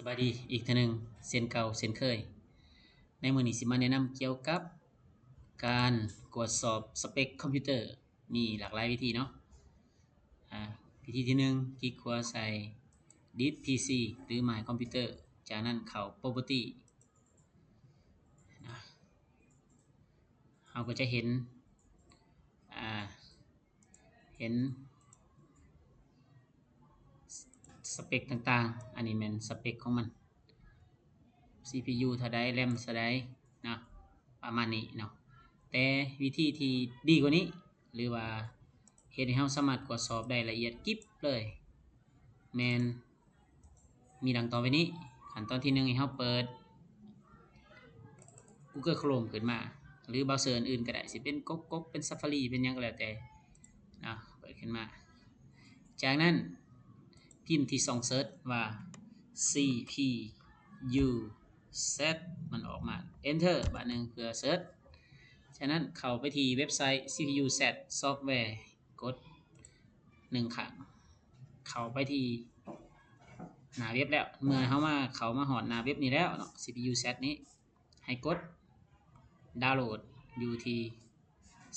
สบายดีอีกทีหนึ่งเส้นเก่าเส้นเคยในมื้อนี้สิมาแนะนำเกี่ยวกับการตรวจสอบสเปคคอมพิวเตอร์มีหลากหลายวิธีเนาะวิธีที่1คลิกขวาใส่ This PC หรือ My Computer จากนั้นเข้า Property นะเราก็จะเห็นเห็นสเปคต่างๆอันนี้เป็นสเปคของมัน CPU เท่าใด RAM เท่าใดนะประมาณนี้เนาะแต่วิธีที่ดีกว่านี้หรือว่าเฮ็ดให้เราสามารถตรวจสอบได้ละเอียดยิบเลยแม่นมีดังต่อไปนี้ขั้นตอนที่1ให้เราเปิด Google Chrome ขึ้นมาหรือเบราว์เซอร์อื่นๆก็ได้สิเป็นก๊กๆเป็น Safari เป็นหยังก็แล้วแต่นะเปิดขึ้นมาจากนั้นพิมพ์ที่ช่องเสิร์ชว่า CPU set มันออกมา enter บาทนึงเพื่อเสิร์ชฉะนั้นเข้าไปที่เว็บไซต์ CPU set software กด1ครั้งเข้าไปที่หน้าเว็บแล้วเมื่อเข้ามาฮอดหน้าเว็บนี้แล้วเนาะ CPU set นี้ให้กดดาวน์โหลดอยู่ที่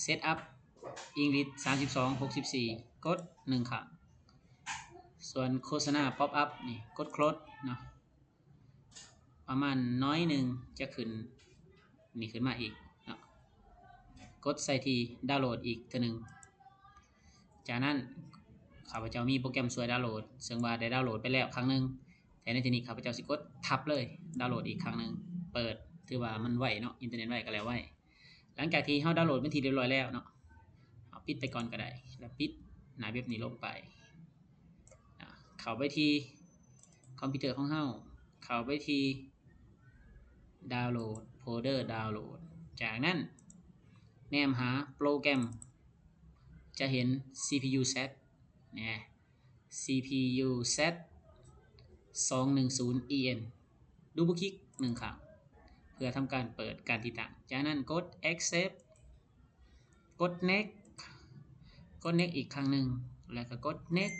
setup English 3264กด1ครั้งส่วนโฆษณา pop up นี่กด close เนาะประมาณน้อยหนึ่งจะขึ้นนี่ขึ้นมาอีกเนาะกดใส่ที่ดาวน์โหลดอีกทีหนึ่งจากนั้นข้าพเจ้ามีโปรแกรมช่วยดาวน์โหลดซึ่งว่าได้ดาวน์โหลดไปแล้วครั้งนึงแต่ในที่นี้ข้าพเจ้าสิกดทับเลยดาวน์โหลดอีกครั้งนึงเปิดถือว่ามันไวเนาะอินเทอร์เน็ตไวก็แล้วไวหลังจากที่เฮาดาวน์โหลดเป็นที่เรียบร้อยแล้วเนาะเอาปิดไปก่อนก็ได้แล้วปิดหน้าเว็บนี้ลงไปเข้าไปที่คอมพิวเตอร์ของเฮาเข้าไปที่ดาวน์โหลดโฟลเดอร์ดาวน์โหลดจากนั้นแนมหาโปรแกรมจะเห็น CPU set เนี่ย CPU set 210EN ดูบุคลิก1ครั้งเพื่อทำการเปิดการติดตั้งจากนั้นกด accept กด next กด next อีกครั้งหนึ่งแล้วก็กด next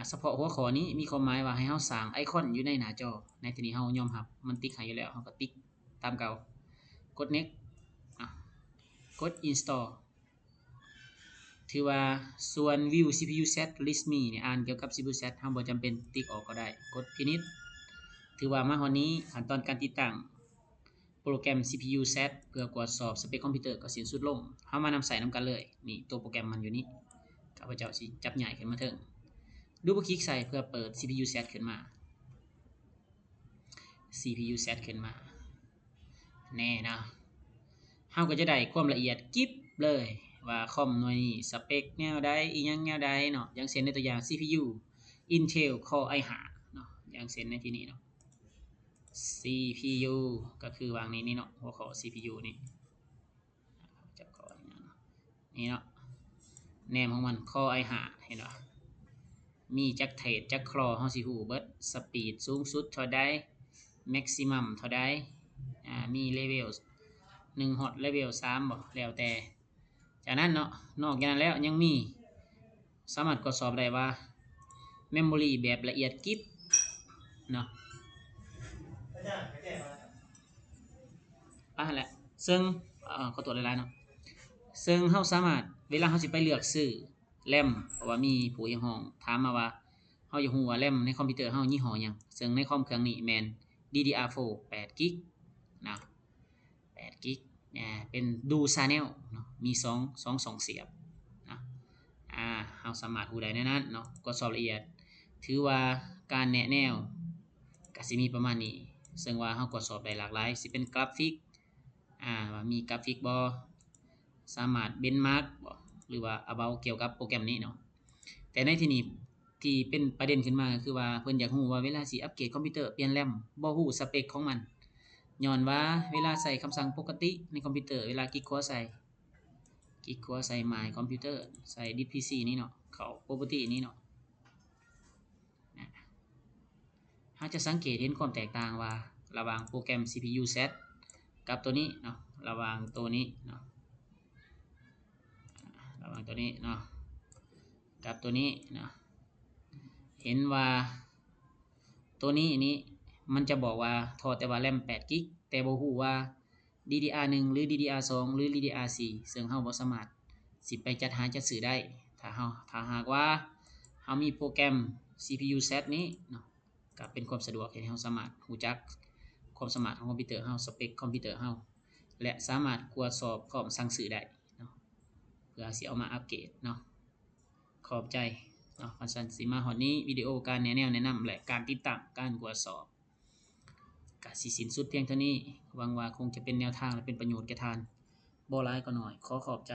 เฉพาะหัวข้อนี้มีความหมายว่าให้เราสร้างไอคอนอยู่ในหน้าจอในที่นี้เรายอมรับมันติ๊กให้อยู่แล้วเราก็ติ๊กตามเก่ากด next กด install ถือว่าส่วน view CPU set list me เนี่ยอ่านเกี่ยวกับ CPU set เราบ่จำเป็นติ๊กออกก็ได้กดพินิจถือว่ามาฮอดนี้ขั้นตอนการติดตั้งโปรแกรม CPU set เพื่อตรวจสอบสเปคคอมพิวเตอร์ก็สิ้นสุดลงเฮามานำใส่นำกันเลยนี่ตัวโปรแกรมมันอยู่นี่ข้าพเจ้าสิจับใหญ่ขึ้นมาเถิงดูคลิกใส่เพื่อเปิด CPU set ขึ้นมา CPU set ขึ้นมาแน่นะเฮาก็จะได้ความละเอียดกิ๊บเลยว่าคอมหน่วยนี้สเปคแนวใดอีหยังแนวใดเนาะอย่างเช่นในตัวอย่าง CPU Intel Core i5 เนาะอย่างเช่นในที่นี้เนาะ CPU ก็คือวางนี้เนาะหัวข้อ CPU นี่จับก่อนนี่เนาะแนมของมัน Core i5 เห็นบ่มีจักเทรดจักคลอเฮาสิฮู้เบิดสปีดสูงสุดเท่าใดแม็กซิมัมเท่าใดมีเลเวล1ฮอดเลเวล3บ่แล้วแต่จากนั้นเนาะนอกจากนั้นแล้วยังมีสามารถตรวจสอบได้ว่าเมมโมรีแบบละเอียดกิ๊บเนาะแหละซึ่งขอตรวจหลายๆเนาะซึ่งเฮาสามารถเวลาเฮาสิไปเลือกซื้อแรมเพราะว่ามีผู้ยังห้องถามมาว่าเฮาอยากฮู้ว่าแรมในคอมพิวเตอร์เฮายี่ห้อหยังซึ่งในคอมเครื่องนี้แม่น DDR4 8 กิกนะ8 กิกเป็น Dual Channel เนาะมี2เสียบนะเฮาสามารถฮู้ได้ในนั้นเนาะตรวจสอบละเอียดถือว่าการแนะแนวก็สิมีประมาณนี้ซึ่งว่าเฮาตรวจสอบได้หลากหลายสิเป็นกราฟิกว่ามีกราฟิกบ่สามารถเบนมาร์กบ่หรือว่า about เกี่ยวกับโปรแกรมนี้เนาะแต่ในที่นี้ที่เป็นประเด็นขึ้นมาก็คือว่าเพิ่นอยากฮู้ว่าเวลาสิอัปเกรดคอมพิวเตอร์เปลี่ยนแรมบ่ฮู้สเปคของมันย้อนว่าเวลาใส่คำสั่งปกติในคอมพิวเตอร์เวลาคลิกขวาใส่ My Computer ใส่ This PC นี่เนาะเข้า Property นี้เนาะเฮาจะสังเกตเห็นความแตกต่างว่าระหว่างโปรแกรม CPU set กับตัวนี้เนาะระหว่างตัวนี้เนาะระหว่างตัวนี้เนาะกับตัวนี้เนาะเห็นว่า ตัวนี้มันจะบอกว่าถอดแต่ว่าแรม8 กิกแต่บ่ฮู้ว่า DDR1 หรือ DDR2 หรือ DDR4 ซึ่งเฮาบ่สามารถสิไปจัดหาจัดซื้อได้ถ้าหากว่าเฮามีโปรแกรม CPU Z นี้เนาะก็เป็นความสะดวกให้เฮาสามารถรู้จักความสามารถของคอมพิวเตอร์เฮาสเปคคอมพิวเตอร์เฮาและสามารถตรวจสอบพร้อมสั่งซื้อได้เนาะเพื่อสิเอามาอัปเกรดเนาะขอบใจเนาะคันซั่นสิมาฮอดนี้วิดีโอการแนะนำและการติดตั้งการตรวจสอบก็สิสิ้นสุดเพียงเท่านี้หวังว่าคงจะเป็นแนวทางและเป็นประโยชน์แก่ท่านบ่หลายก็น้อยขอขอบใจ